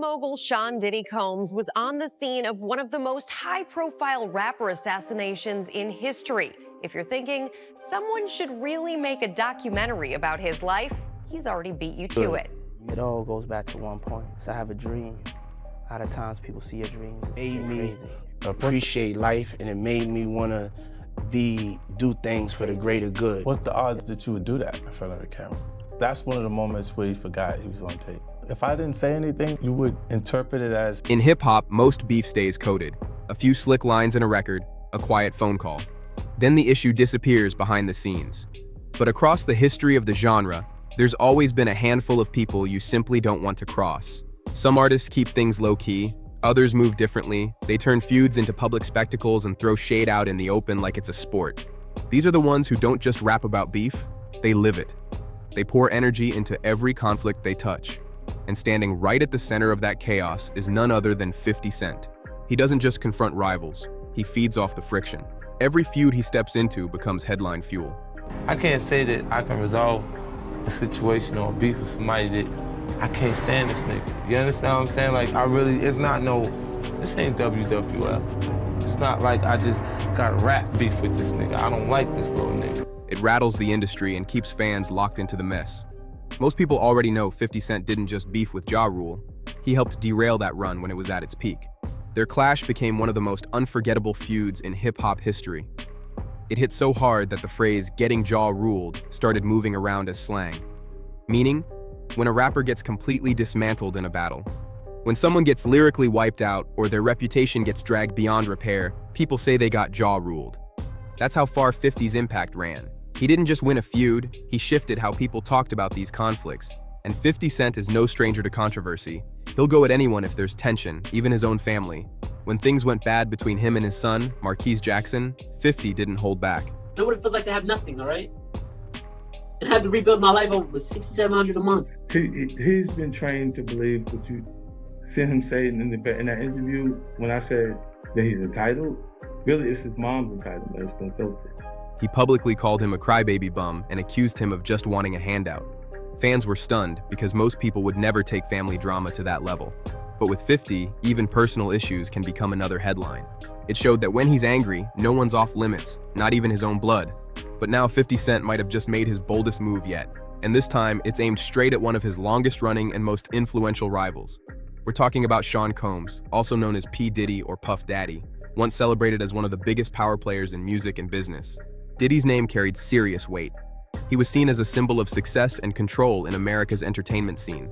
mogul Sean Diddy Combs was on the scene of one of the most high-profile rapper assassinations in history. If you're thinking someone should really make a documentary about his life, he's already beat you to it. It all goes back to one point. So I have a dream. A lot of times people see your dreams as Made me crazy. appreciate life, and it made me want to do things for the greater good. What's the odds that you would do that in front of the camera? That's one of the moments where he forgot he was on tape. If I didn't say anything, you would interpret it as... In hip-hop, most beef stays coded. A few slick lines in a record, a quiet phone call. Then the issue disappears behind the scenes. But across the history of the genre, there's always been a handful of people you simply don't want to cross. Some artists keep things low-key, others move differently. They turn feuds into public spectacles and throw shade out in the open like it's a sport. These are the ones who don't just rap about beef, they live it. They pour energy into every conflict they touch. And standing right at the center of that chaos is none other than 50 Cent. He doesn't just confront rivals, he feeds off the friction. Every feud he steps into becomes headline fuel. I can't say that I can resolve a situation or beef with somebody that I can't stand this nigga. You understand what I'm saying? Like, it's not this ain't WWF. It's not like I just got rap beef with this nigga. I don't like this little nigga. It rattles the industry and keeps fans locked into the mess. Most people already know 50 Cent didn't just beef with Ja Rule. He helped derail that run when it was at its peak. Their clash became one of the most unforgettable feuds in hip-hop history. It hit so hard that the phrase "getting Ja ruled" started moving around as slang. Meaning, when a rapper gets completely dismantled in a battle. When someone gets lyrically wiped out or their reputation gets dragged beyond repair, people say they got Ja ruled. That's how far 50's impact ran. He didn't just win a feud, he shifted how people talked about these conflicts. And 50 Cent is no stranger to controversy. He'll go at anyone if there's tension, even his own family. When things went bad between him and his son, Marquise Jackson, 50 didn't hold back. Know what it feels like to have nothing, all right? And have to rebuild my life over $6,700 a month. He's been trained to believe what you seen him say in that interview when I said that he's entitled. Really, it's his mom's entitlement that's been filtered. He publicly called him a crybaby bum and accused him of just wanting a handout. Fans were stunned because most people would never take family drama to that level. But with 50, even personal issues can become another headline. It showed that when he's angry, no one's off limits, not even his own blood. But now 50 Cent might have just made his boldest move yet. And this time, it's aimed straight at one of his longest-running and most influential rivals. We're talking about Sean Combs, also known as P. Diddy or Puff Daddy, once celebrated as one of the biggest power players in music and business. Diddy's name carried serious weight. He was seen as a symbol of success and control in America's entertainment scene.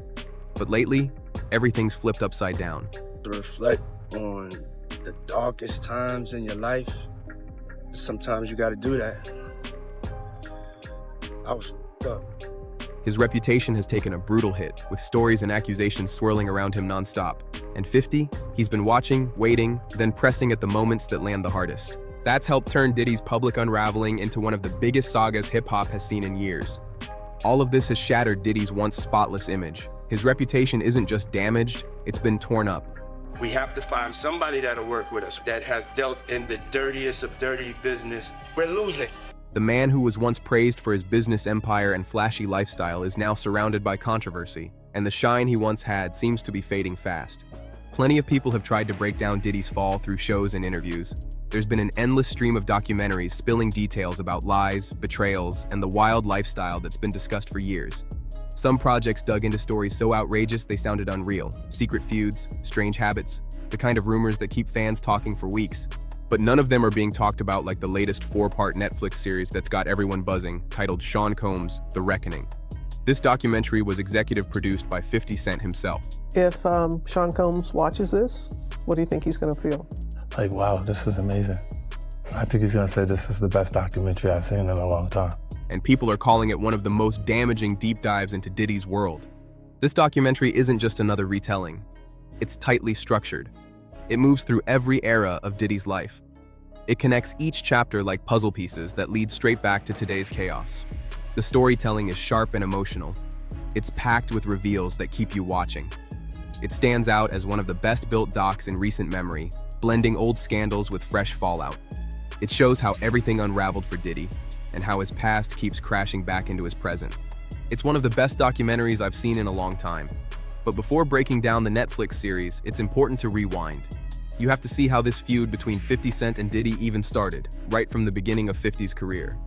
But lately, everything's flipped upside down. To reflect on the darkest times in your life, sometimes you gotta do that. I was fucked up. His reputation has taken a brutal hit, with stories and accusations swirling around him nonstop. And 50, he's been watching, waiting, then pressing at the moments that land the hardest. That's helped turn Diddy's public unraveling into one of the biggest sagas hip-hop has seen in years. All of this has shattered Diddy's once spotless image. His reputation isn't just damaged, it's been torn up. We have to find somebody that'll work with us, that has dealt in the dirtiest of dirty business. We're losing. The man who was once praised for his business empire and flashy lifestyle is now surrounded by controversy, and the shine he once had seems to be fading fast. Plenty of people have tried to break down Diddy's fall through shows and interviews. There's been an endless stream of documentaries spilling details about lies, betrayals, and the wild lifestyle that's been discussed for years. Some projects dug into stories so outrageous they sounded unreal. Secret feuds, strange habits, the kind of rumors that keep fans talking for weeks. But none of them are being talked about like the latest 4-part Netflix series that's got everyone buzzing, titled Sean Combs: The Reckoning. This documentary was executive produced by 50 Cent himself. If Sean Combs watches this, what do you think he's gonna feel? Like, wow, this is amazing. I think he's gonna say this is the best documentary I've seen in a long time. And people are calling it one of the most damaging deep dives into Diddy's world. This documentary isn't just another retelling. It's tightly structured. It moves through every era of Diddy's life. It connects each chapter like puzzle pieces that lead straight back to today's chaos. The storytelling is sharp and emotional. It's packed with reveals that keep you watching. It stands out as one of the best-built docs in recent memory, blending old scandals with fresh fallout. It shows how everything unraveled for Diddy, and how his past keeps crashing back into his present. It's one of the best documentaries I've seen in a long time. But before breaking down the Netflix series, it's important to rewind. You have to see how this feud between 50 Cent and Diddy even started, right from the beginning of 50's career.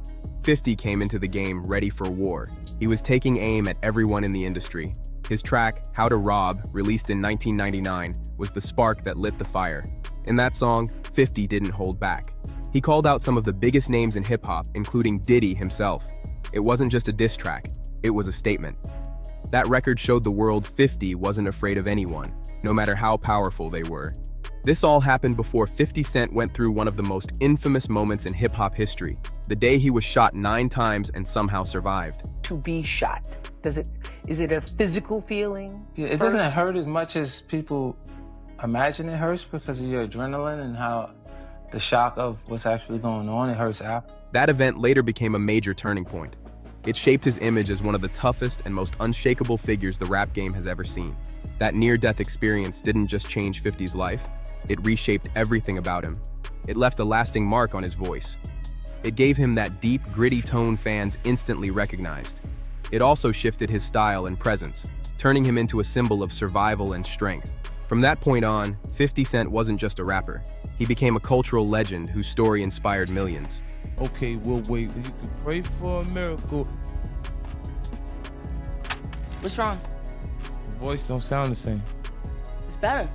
50 came into the game ready for war. He was taking aim at everyone in the industry. His track, How to Rob, released in 1999, was the spark that lit the fire. In that song, 50 didn't hold back. He called out some of the biggest names in hip-hop, including Diddy himself. It wasn't just a diss track, it was a statement. That record showed the world 50 wasn't afraid of anyone, no matter how powerful they were. This all happened before 50 Cent went through one of the most infamous moments in hip-hop history, the day he was shot 9 times and somehow survived. To be shot, is it a physical feeling? Yeah, it doesn't hurt as much as people imagine it hurts because of your adrenaline and how the shock of what's actually going on, it hurts after. That event later became a major turning point. It shaped his image as one of the toughest and most unshakable figures the rap game has ever seen. That near-death experience didn't just change 50's life, it reshaped everything about him. It left a lasting mark on his voice. It gave him that deep, gritty tone fans instantly recognized. It also shifted his style and presence, turning him into a symbol of survival and strength. From that point on, 50 Cent wasn't just a rapper. He became a cultural legend whose story inspired millions. Okay, we'll wait. You can pray for a miracle. What's wrong? The voice don't sound the same. It's better.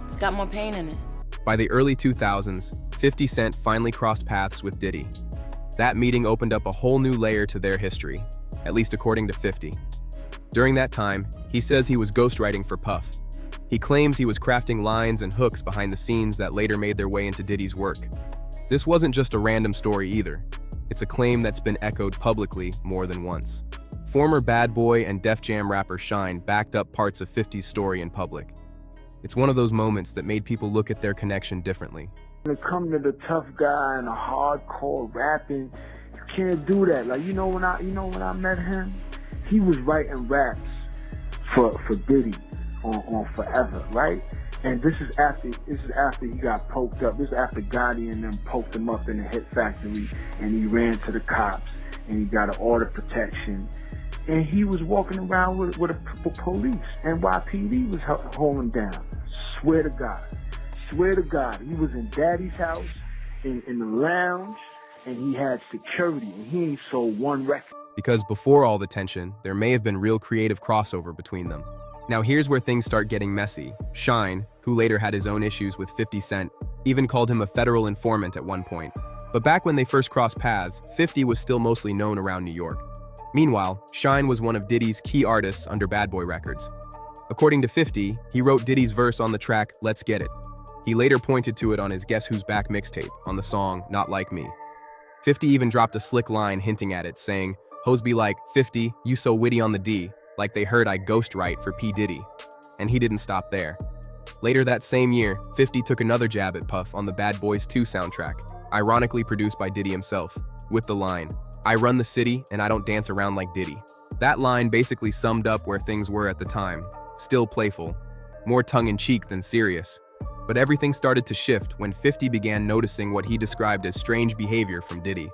It's got more pain in it. By the early 2000s, 50 Cent finally crossed paths with Diddy. That meeting opened up a whole new layer to their history, at least according to 50. During that time, he says he was ghostwriting for Puff. He claims he was crafting lines and hooks behind the scenes that later made their way into Diddy's work. This wasn't just a random story either. It's a claim that's been echoed publicly more than once. Former Bad Boy and Def Jam rapper Shine backed up parts of 50's story in public. It's one of those moments that made people look at their connection differently. When it comes to the tough guy and the hardcore rapping, you can't do that. Like when I met him, he was writing raps for Diddy on Forever, right? And this is after he got poked up. This is after Gotti and them poked him up in the Hit Factory, and he ran to the cops and he got an order of protection. And he was walking around with the police. NYPD was holding him down. Swear to God, he was in Daddy's house, in the lounge, and he had security, and he ain't sold one record. Because before all the tension, there may have been real creative crossover between them. Now here's where things start getting messy. Shine, who later had his own issues with 50 Cent, even called him a federal informant at one point. But back when they first crossed paths, 50 was still mostly known around New York. Meanwhile, Shine was one of Diddy's key artists under Bad Boy Records. According to 50, he wrote Diddy's verse on the track Let's Get It. He later pointed to it on his Guess Who's Back mixtape on the song Not Like Me. 50 even dropped a slick line hinting at it, saying, "Hoes be like, 50, you so witty on the D, like they heard I ghostwrite for P. Diddy." And he didn't stop there. Later that same year, 50 took another jab at Puff on the Bad Boys 2 soundtrack, ironically produced by Diddy himself, with the line, "I run the city and I don't dance around like Diddy." That line basically summed up where things were at the time, still playful, more tongue-in-cheek than serious. But everything started to shift when 50 began noticing what he described as strange behavior from Diddy.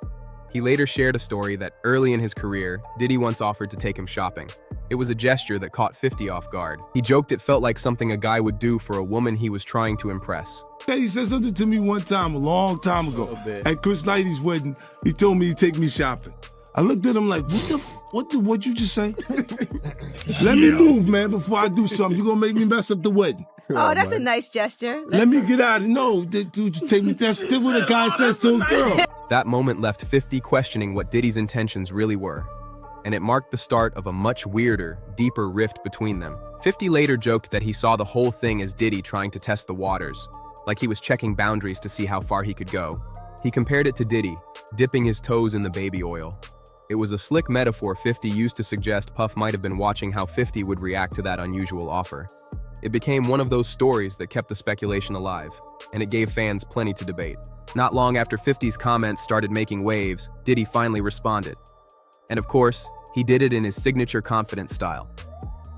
He later shared a story that early in his career, Diddy once offered to take him shopping. It was a gesture that caught 50 off guard. He joked it felt like something a guy would do for a woman he was trying to impress. He said something to me one time, a long time ago, at Chris Lighty's wedding. He told me he'd take me shopping. I looked at him like, what'd you just say? Let me move, man, before I do something. You're gonna make me mess up the wedding. Oh, that's a nice gesture. Let me get out of no, dude, take me. That's what a guy says to a girl. That moment left 50 questioning what Diddy's intentions really were. And it marked the start of a much weirder, deeper rift between them. 50 later joked that he saw the whole thing as Diddy trying to test the waters, like he was checking boundaries to see how far he could go. He compared it to Diddy, dipping his toes in the baby oil. It was a slick metaphor 50 used to suggest Puff might have been watching how 50 would react to that unusual offer. It became one of those stories that kept the speculation alive, and it gave fans plenty to debate. Not long after 50's comments started making waves, Diddy finally responded. And of course, he did it in his signature confident style.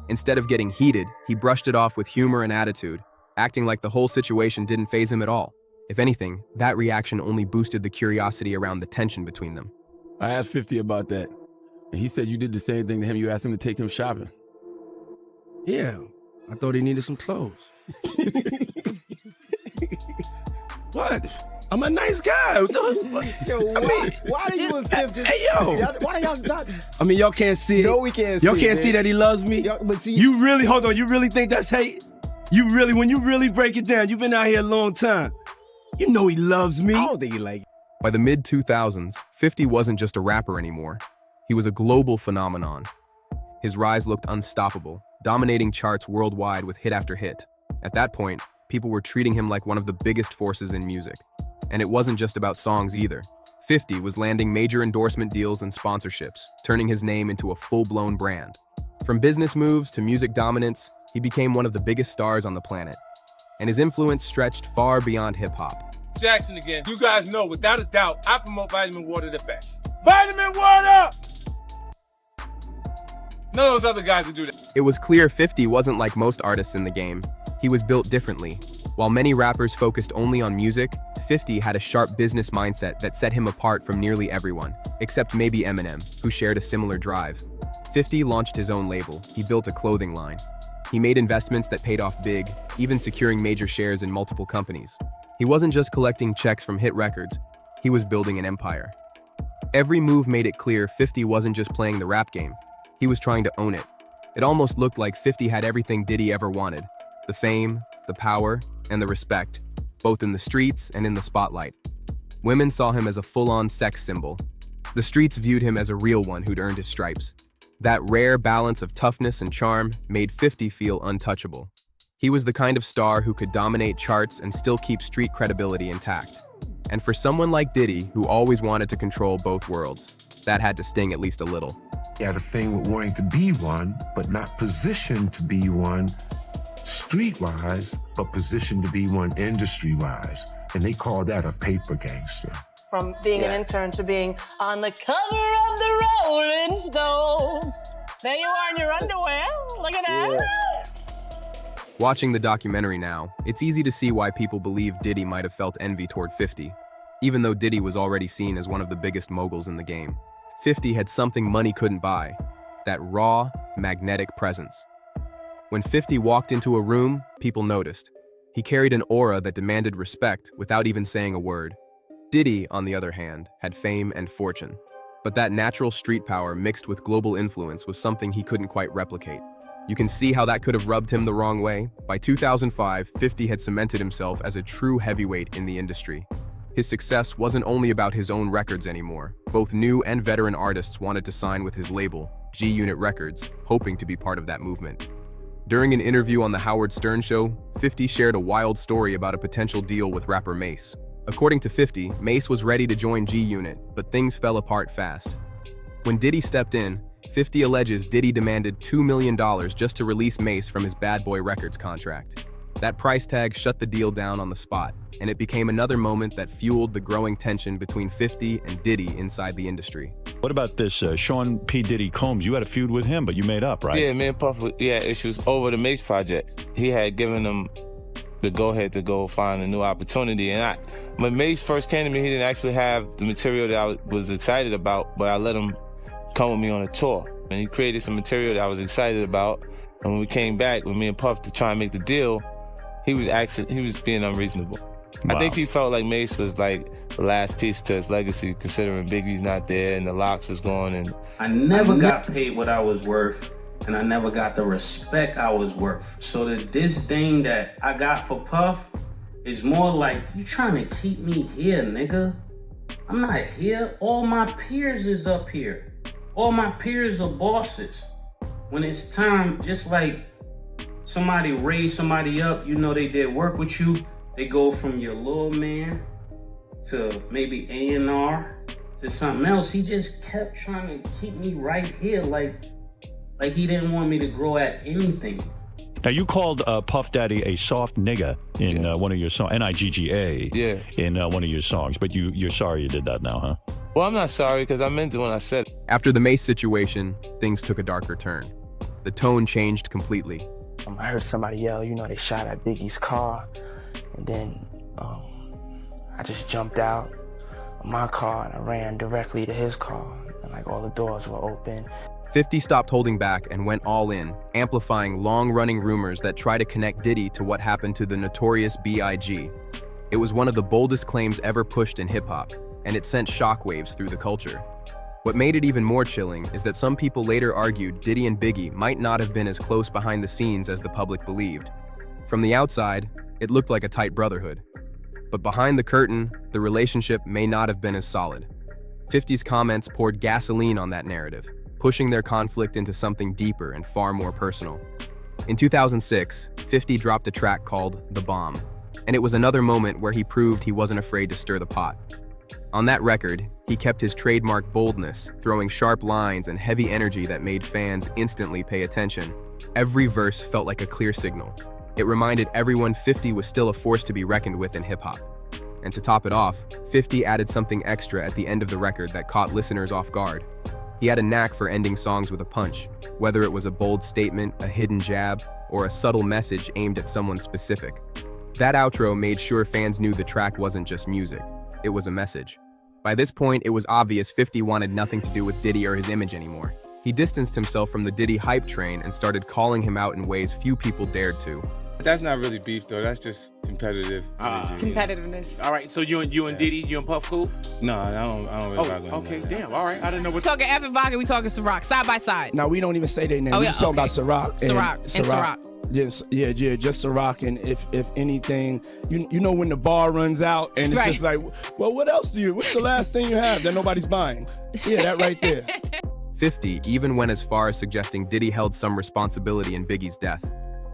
Instead of getting heated, he brushed it off with humor and attitude, acting like the whole situation didn't faze him at all. If anything, that reaction only boosted the curiosity around the tension between them. I asked 50 about that. And he said you did the same thing to him. You asked him to take him shopping. Yeah, I thought he needed some clothes. What? I'm a nice guy. Yo, why are you and Fif just... Hey, yo. Why y'all not... I mean, y'all can't see it. No, we can't see Y'all can't it, see that he loves me? But see... You really, hold on, you really think that's hate? You really, when you really break it down, you've been out here a long time. You know he loves me. I don't think he like... By the mid-2000s, 50 wasn't just a rapper anymore. He was a global phenomenon. His rise looked unstoppable, dominating charts worldwide with hit after hit. At that point, people were treating him like one of the biggest forces in music. And it wasn't just about songs either. 50 was landing major endorsement deals and sponsorships, turning his name into a full-blown brand. From business moves to music dominance, he became one of the biggest stars on the planet. And his influence stretched far beyond hip-hop. Jackson again. You guys know, without a doubt, I promote vitamin water the best. Vitamin water! None of those other guys would do that. It was clear 50 wasn't like most artists in the game. He was built differently. While many rappers focused only on music, 50 had a sharp business mindset that set him apart from nearly everyone, except maybe Eminem, who shared a similar drive. 50 launched his own label. He built a clothing line. He made investments that paid off big, even securing major shares in multiple companies. He wasn't just collecting checks from hit records, he was building an empire. Every move made it clear 50 wasn't just playing the rap game, he was trying to own it. It almost looked like 50 had everything Diddy ever wanted: the fame, the power, and the respect, both in the streets and in the spotlight. Women saw him as a full-on sex symbol. The streets viewed him as a real one who'd earned his stripes. That rare balance of toughness and charm made 50 feel untouchable. He was the kind of star who could dominate charts and still keep street credibility intact. And for someone like Diddy, who always wanted to control both worlds, that had to sting at least a little. He had a thing with wanting to be one, but not positioned to be one street-wise, but positioned to be one industry-wise. And they call that a paper gangster. From being an intern to being on the cover of the Rolling Stone. There you are in your underwear. Look at that. Watching the documentary now, it's easy to see why people believe Diddy might have felt envy toward 50, even though Diddy was already seen as one of the biggest moguls in the game. 50 had something money couldn't buy: that raw, magnetic presence. When 50 walked into a room, people noticed. He carried an aura that demanded respect without even saying a word. Diddy, on the other hand, had fame and fortune. But that natural street power mixed with global influence was something he couldn't quite replicate. You can see how that could have rubbed him the wrong way. By 2005, 50 had cemented himself as a true heavyweight in the industry. His success wasn't only about his own records anymore. Both new and veteran artists wanted to sign with his label, G-Unit Records, hoping to be part of that movement. During an interview on The Howard Stern Show, 50 shared a wild story about a potential deal with rapper Mace. According to 50, Mace was ready to join G-Unit, but things fell apart fast. When Diddy stepped in, 50 alleges Diddy demanded $2 million just to release Mace from his Bad Boy Records contract. That price tag shut the deal down on the spot, and it became another moment that fueled the growing tension between 50 and Diddy inside the industry. What about this Sean P. Diddy Combs? You had a feud with him, but you made up, right? Yeah, me and Puff, we had issues over the Mace project. He had given him the go-ahead to go find a new opportunity. And when Mace first came to me, he didn't actually have the material that I was excited about, but I let him come with me on a tour. And he created some material that I was excited about. And when we came back with me and Puff to try and make the deal, he was being unreasonable. Wow. I think he felt like Mace was like the last piece to his legacy, considering Biggie's not there and the Locks is gone. And I never got paid what I was worth, and I never got the respect I was worth. So this thing that I got for Puff is more like, you trying to keep me here, nigga. I'm not here. All my peers is up here. All my peers are bosses. When it's time, just like somebody raised somebody up, you know they did work with you, they go from your little man to maybe A&R to something else. He just kept trying to keep me right here, like he didn't want me to grow at anything. Now, you called Puff Daddy a soft nigga in one of your songs, N-I-G-G-A, in one of your songs, but you're sorry you did that now, huh? Well, I'm not sorry, because I meant it when I said it. After the Mace situation, things took a darker turn. The tone changed completely. I heard somebody yell, they shot at Biggie's car, and then I just jumped out of my car and I ran directly to his car. and like all the doors were open. 50 stopped holding back and went all in, amplifying long-running rumors that try to connect Diddy to what happened to the notorious B.I.G. It was one of the boldest claims ever pushed in hip-hop, and it sent shockwaves through the culture. What made it even more chilling is that some people later argued Diddy and Biggie might not have been as close behind the scenes as the public believed. From the outside, it looked like a tight brotherhood. But behind the curtain, the relationship may not have been as solid. 50's comments poured gasoline on that narrative, pushing their conflict into something deeper and far more personal. In 2006, 50 dropped a track called The Bomb, and it was another moment where he proved he wasn't afraid to stir the pot. On that record, he kept his trademark boldness, throwing sharp lines and heavy energy that made fans instantly pay attention. Every verse felt like a clear signal. It reminded everyone 50 was still a force to be reckoned with in hip-hop. And to top it off, 50 added something extra at the end of the record that caught listeners off guard. He had a knack for ending songs with a punch, whether it was a bold statement, a hidden jab, or a subtle message aimed at someone specific. That outro made sure fans knew the track wasn't just music, it was a message. By this point, it was obvious 50 wanted nothing to do with Diddy or his image anymore. He distanced himself from the Diddy hype train and started calling him out in ways few people dared to. That's not really beef though, that's just competitive. Competitiveness. All right, so you and Diddy, you and Puff cool? No, I don't really rock with him. Okay, damn, all right. I didn't know what. Talking F and Vodka, we talking Ciroc, side by side. Now we don't even say their name. Oh, We yeah, just talking about okay. Ciroc. Ciroc and Yes, yeah, just Ciroc. And if anything, you know when the bar runs out and it's just like, well, what else do you? What's the last thing you have that nobody's buying? Yeah, that right there. 50 even went as far as suggesting Diddy held some responsibility in Biggie's death,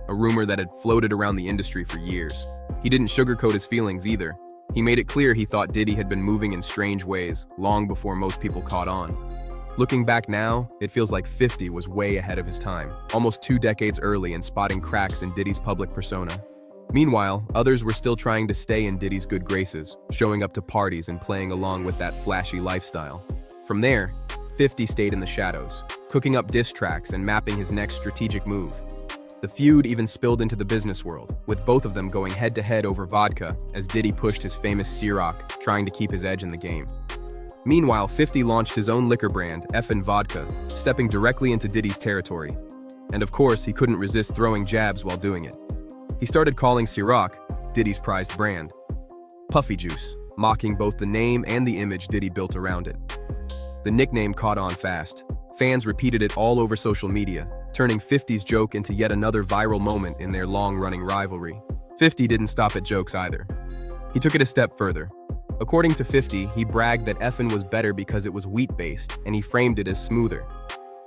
a rumor that had floated around the industry for years. He didn't sugarcoat his feelings either. He made it clear he thought Diddy had been moving in strange ways, long before most people caught on. Looking back now, it feels like 50 was way ahead of his time, almost 2 decades early in spotting cracks in Diddy's public persona. Meanwhile, others were still trying to stay in Diddy's good graces, showing up to parties and playing along with that flashy lifestyle. From there, 50 stayed in the shadows, cooking up diss tracks and mapping his next strategic move. The feud even spilled into the business world, with both of them going head-to-head over vodka as Diddy pushed his famous Ciroc, trying to keep his edge in the game. Meanwhile, 50 launched his own liquor brand, Effin' Vodka, stepping directly into Diddy's territory. And of course, he couldn't resist throwing jabs while doing it. He started calling Ciroc, Diddy's prized brand, Puffy Juice, mocking both the name and the image Diddy built around it. The nickname caught on fast. Fans repeated it all over social media, turning 50's joke into yet another viral moment in their long-running rivalry. 50 didn't stop at jokes either. He took it a step further. According to 50, he bragged that Effin' was better because it was wheat-based, and he framed it as smoother.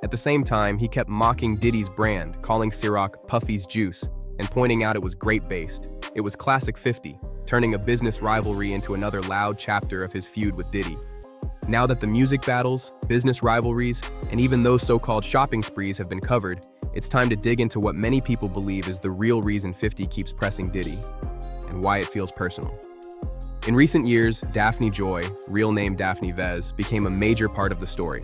At the same time, he kept mocking Diddy's brand, calling Ciroc Puffy's Juice, and pointing out it was grape-based. It was classic 50, turning a business rivalry into another loud chapter of his feud with Diddy. Now that the music battles, business rivalries, and even those so-called shopping sprees have been covered, it's time to dig into what many people believe is the real reason 50 keeps pressing Diddy, and why it feels personal. In recent years, Daphne Joy, real name Daphne Vez, became a major part of the story.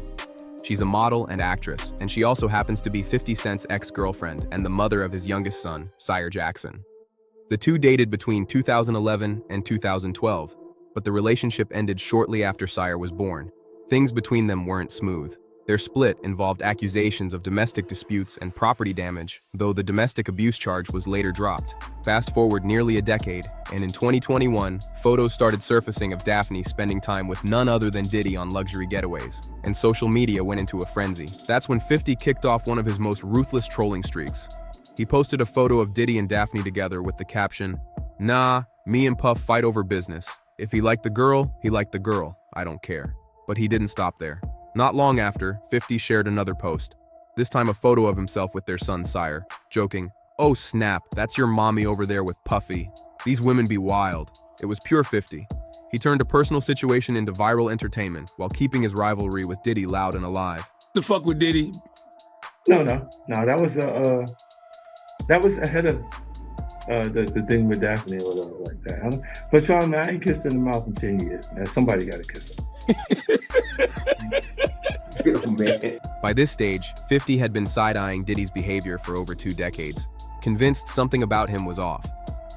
She's a model and actress, and she also happens to be 50 Cent's ex-girlfriend and the mother of his youngest son, Sire Jackson. The two dated between 2011 and 2012, but the relationship ended shortly after Sire was born. Things between them weren't smooth. Their split involved accusations of domestic disputes and property damage, though the domestic abuse charge was later dropped. Fast forward nearly a decade, and in 2021, photos started surfacing of Daphne spending time with none other than Diddy on luxury getaways, and social media went into a frenzy. That's when 50 kicked off one of his most ruthless trolling streaks. He posted a photo of Diddy and Daphne together with the caption, "Nah, me and Puff fight over business. If he liked the girl, he liked the girl. I don't care." But he didn't stop there. Not long after, 50 shared another post, this time a photo of himself with their son Sire, joking, "Oh snap, that's your mommy over there with Puffy. These women be wild." It was pure 50. He turned a personal situation into viral entertainment while keeping his rivalry with Diddy loud and alive. The fuck with Diddy? No, that was ahead of the thing with Daphne or whatever like that. But y'all, man, I ain't kissed in the mouth in 10 years, man. Somebody got to kiss him. By this stage, 50 had been side-eyeing Diddy's behavior for over 2 decades, convinced something about him was off.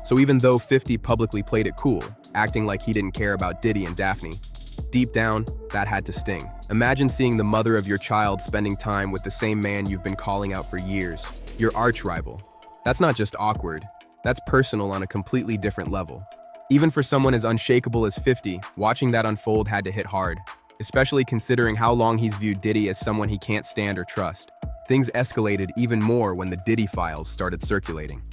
So even though 50 publicly played it cool, acting like he didn't care about Diddy and Daphne, deep down, that had to sting. Imagine seeing the mother of your child spending time with the same man you've been calling out for years, your arch rival. That's not just awkward, that's personal on a completely different level. Even for someone as unshakable as 50, watching that unfold had to hit hard, especially considering how long he's viewed Diddy as someone he can't stand or trust. Things escalated even more when the Diddy files started circulating.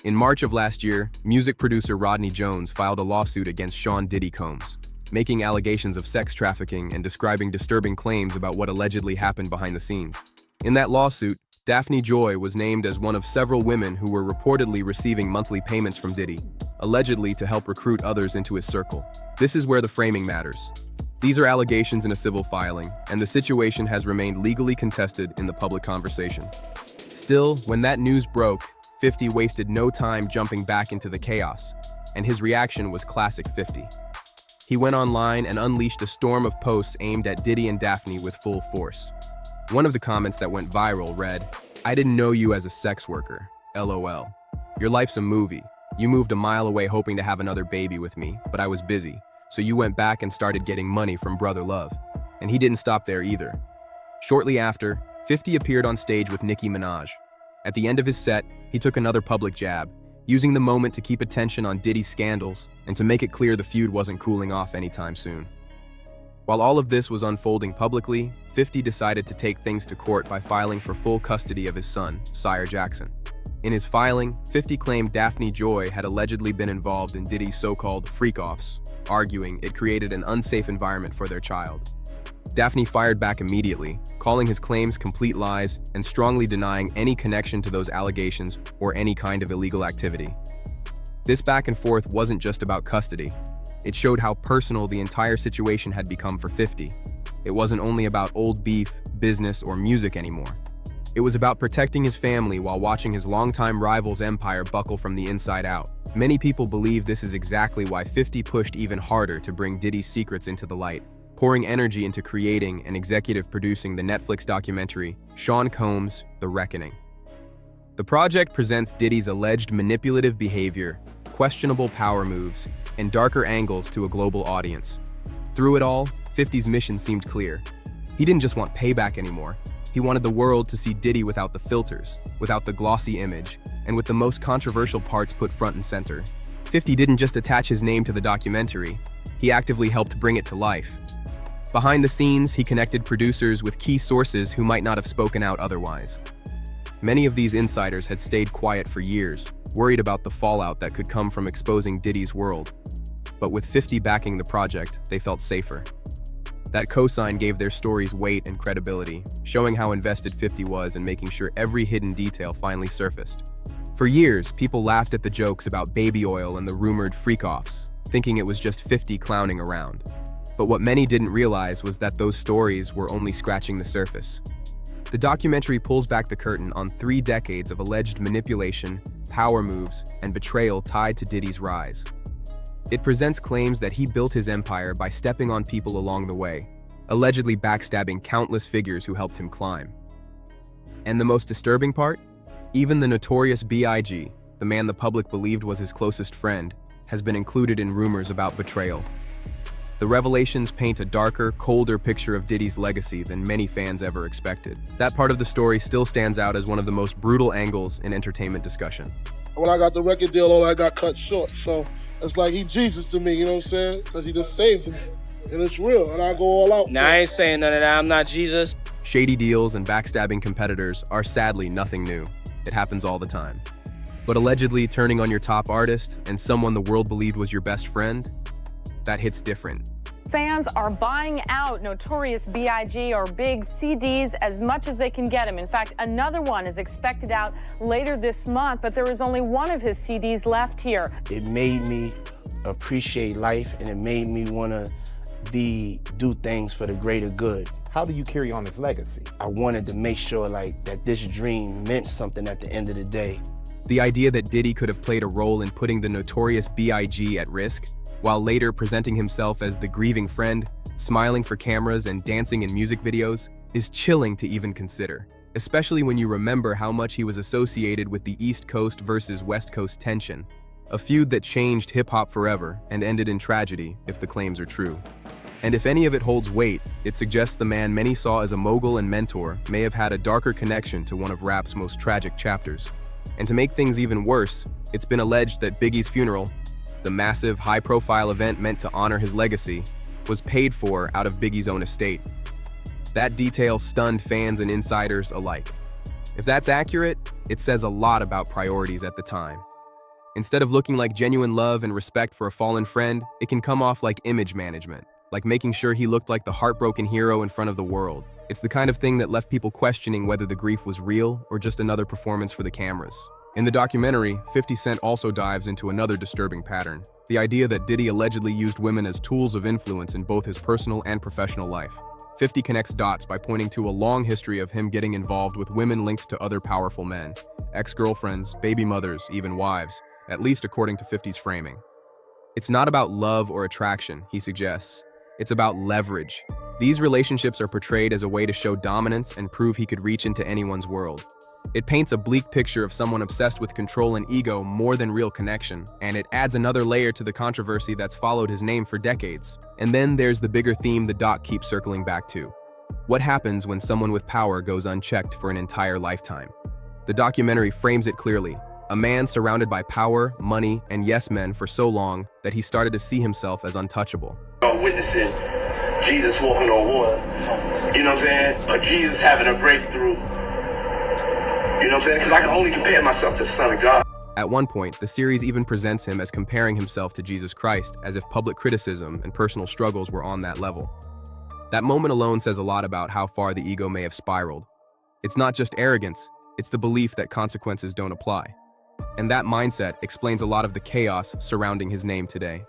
In March of last year, music producer Rodney Jones filed a lawsuit against Sean Diddy Combs, making allegations of sex trafficking and describing disturbing claims about what allegedly happened behind the scenes. In that lawsuit, Daphne Joy was named as one of several women who were reportedly receiving monthly payments from Diddy, allegedly to help recruit others into his circle. This is where the framing matters. These are allegations in a civil filing, and the situation has remained legally contested in the public conversation. Still, when that news broke, 50 wasted no time jumping back into the chaos, and his reaction was classic 50. He went online and unleashed a storm of posts aimed at Diddy and Daphne with full force. One of the comments that went viral read, "I didn't know you as a sex worker. LOL. Your life's a movie. You moved a mile away hoping to have another baby with me, but I was busy, so you went back and started getting money from Brother Love." And he didn't stop there either. Shortly after, 50 appeared on stage with Nicki Minaj. At the end of his set, he took another public jab, using the moment to keep attention on Diddy's scandals and to make it clear the feud wasn't cooling off anytime soon. While all of this was unfolding publicly, 50 decided to take things to court by filing for full custody of his son, Sire Jackson. In his filing, 50 claimed Daphne Joy had allegedly been involved in Diddy's so-called freak-offs, arguing it created an unsafe environment for their child. Daphne fired back immediately, calling his claims complete lies and strongly denying any connection to those allegations or any kind of illegal activity. This back and forth wasn't just about custody. It showed how personal the entire situation had become for 50. It wasn't only about old beef, business, or music anymore. It was about protecting his family while watching his longtime rival's empire buckle from the inside out. Many people believe this is exactly why 50 pushed even harder to bring Diddy's secrets into the light, pouring energy into creating and executive producing the Netflix documentary, Sean Combs: The Reckoning. The project presents Diddy's alleged manipulative behavior, questionable power moves, and darker angles to a global audience. Through it all, 50's mission seemed clear. He didn't just want payback anymore. He wanted the world to see Diddy without the filters, without the glossy image, and with the most controversial parts put front and center. 50 didn't just attach his name to the documentary, he actively helped bring it to life. Behind the scenes, he connected producers with key sources who might not have spoken out otherwise. Many of these insiders had stayed quiet for years, worried about the fallout that could come from exposing Diddy's world. But with 50 backing the project, they felt safer. That cosign gave their stories weight and credibility, showing how invested 50 was in making sure every hidden detail finally surfaced. For years, people laughed at the jokes about baby oil and the rumored freak-offs, thinking it was just 50 clowning around. But what many didn't realize was that those stories were only scratching the surface. The documentary pulls back the curtain on 3 decades of alleged manipulation, power moves, and betrayal tied to Diddy's rise. It presents claims that he built his empire by stepping on people along the way, allegedly backstabbing countless figures who helped him climb. And the most disturbing part? Even the notorious B.I.G., the man the public believed was his closest friend, has been included in rumors about betrayal. The revelations paint a darker, colder picture of Diddy's legacy than many fans ever expected. That part of the story still stands out as one of the most brutal angles in entertainment discussion. When I got the record deal, all I got cut short, so it's like he Jesus to me, you know what I'm saying? Because he just saved me, and it's real, and I go all out. Nah, I ain't saying none of that, I'm not Jesus. Shady deals and backstabbing competitors are sadly nothing new. It happens all the time. But allegedly turning on your top artist and someone the world believed was your best friend, that hits different. Fans are buying out Notorious B.I.G. or big CDs as much as they can get them. In fact, another one is expected out later this month, but there is only one of his CDs left here. It made me appreciate life, and it made me want to do things for the greater good. How do you carry on this legacy? I wanted to make sure that this dream meant something at the end of the day. The idea that Diddy could have played a role in putting the Notorious B.I.G. at risk, while later presenting himself as the grieving friend, smiling for cameras and dancing in music videos, is chilling to even consider, especially when you remember how much he was associated with the East Coast versus West Coast tension, a feud that changed hip-hop forever and ended in tragedy if the claims are true. And if any of it holds weight, it suggests the man many saw as a mogul and mentor may have had a darker connection to one of rap's most tragic chapters. And to make things even worse, it's been alleged that Biggie's funeral, the massive, high-profile event meant to honor his legacy, was paid for out of Biggie's own estate. That detail stunned fans and insiders alike. If that's accurate, it says a lot about priorities at the time. Instead of looking like genuine love and respect for a fallen friend, it can come off like image management, like making sure he looked like the heartbroken hero in front of the world. It's the kind of thing that left people questioning whether the grief was real or just another performance for the cameras. In the documentary, 50 Cent also dives into another disturbing pattern, the idea that Diddy allegedly used women as tools of influence in both his personal and professional life. 50 connects dots by pointing to a long history of him getting involved with women linked to other powerful men, ex-girlfriends, baby mothers, even wives, at least according to 50's framing. It's not about love or attraction, he suggests. It's about leverage. These relationships are portrayed as a way to show dominance and prove he could reach into anyone's world. It paints a bleak picture of someone obsessed with control and ego more than real connection, and it adds another layer to the controversy that's followed his name for decades. And then there's the bigger theme the doc keeps circling back to. What happens when someone with power goes unchecked for an entire lifetime? The documentary frames it clearly. A man surrounded by power, money, and yes men for so long that he started to see himself as untouchable. Witnessing Jesus walking on water, you know what I'm saying? Or Jesus having a breakthrough. You know what I'm saying? Because I can only compare myself to the Son of God. At one point, the series even presents him as comparing himself to Jesus Christ, as if public criticism and personal struggles were on that level. That moment alone says a lot about how far the ego may have spiraled. It's not just arrogance, it's the belief that consequences don't apply. And that mindset explains a lot of the chaos surrounding his name today.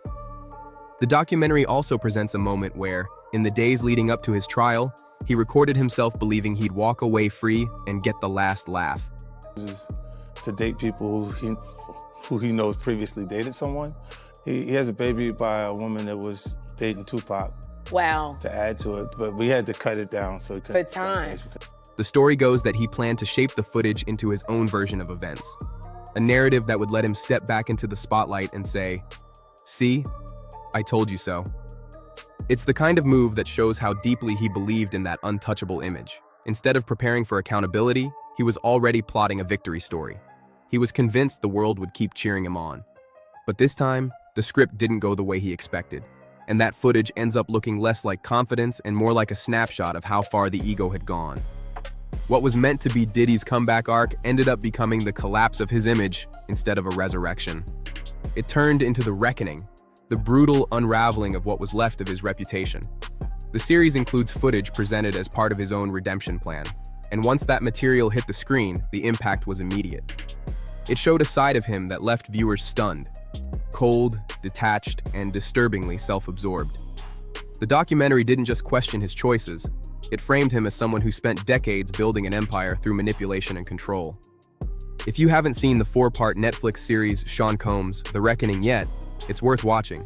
The documentary also presents a moment where, in the days leading up to his trial, he recorded himself believing he'd walk away free and get the last laugh. To date people who he knows previously dated someone. He has a baby by a woman that was dating Tupac. Wow. To add to it, but we had to cut it down so he could. For time. The story goes that he planned to shape the footage into his own version of events. A narrative that would let him step back into the spotlight and say, "See, I told you so." It's the kind of move that shows how deeply he believed in that untouchable image. Instead of preparing for accountability, he was already plotting a victory story. He was convinced the world would keep cheering him on. But this time, the script didn't go the way he expected, and that footage ends up looking less like confidence and more like a snapshot of how far the ego had gone. What was meant to be Diddy's comeback arc ended up becoming the collapse of his image instead of a resurrection. It turned into the reckoning, the brutal unraveling of what was left of his reputation. The series includes footage presented as part of his own redemption plan, and once that material hit the screen, the impact was immediate. It showed a side of him that left viewers stunned, cold, detached, and disturbingly self-absorbed. The documentary didn't just question his choices, it framed him as someone who spent decades building an empire through manipulation and control. If you haven't seen the 4-part Netflix series Sean Combs' The Reckoning yet, it's worth watching.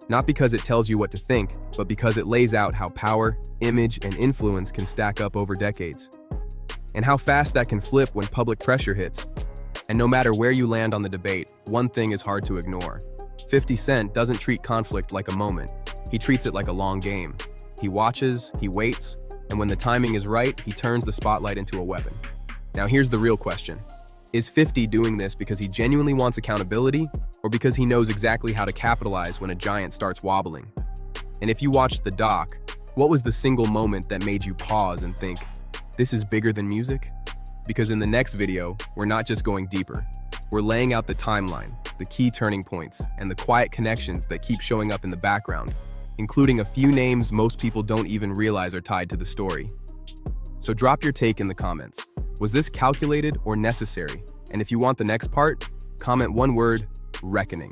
Not because it tells you what to think, but because it lays out how power, image, and influence can stack up over decades. And how fast that can flip when public pressure hits. And no matter where you land on the debate, one thing is hard to ignore. 50 Cent doesn't treat conflict like a moment. He treats it like a long game. He watches, he waits, and when the timing is right, he turns the spotlight into a weapon. Now here's the real question. Is 50 doing this because he genuinely wants accountability, or because he knows exactly how to capitalize when a giant starts wobbling? And if you watched the doc, what was the single moment that made you pause and think, this is bigger than music? Because in the next video, we're not just going deeper. We're laying out the timeline, the key turning points, and the quiet connections that keep showing up in the background, including a few names most people don't even realize are tied to the story. So drop your take in the comments. Was this calculated or necessary? And if you want the next part, comment one word, reckoning.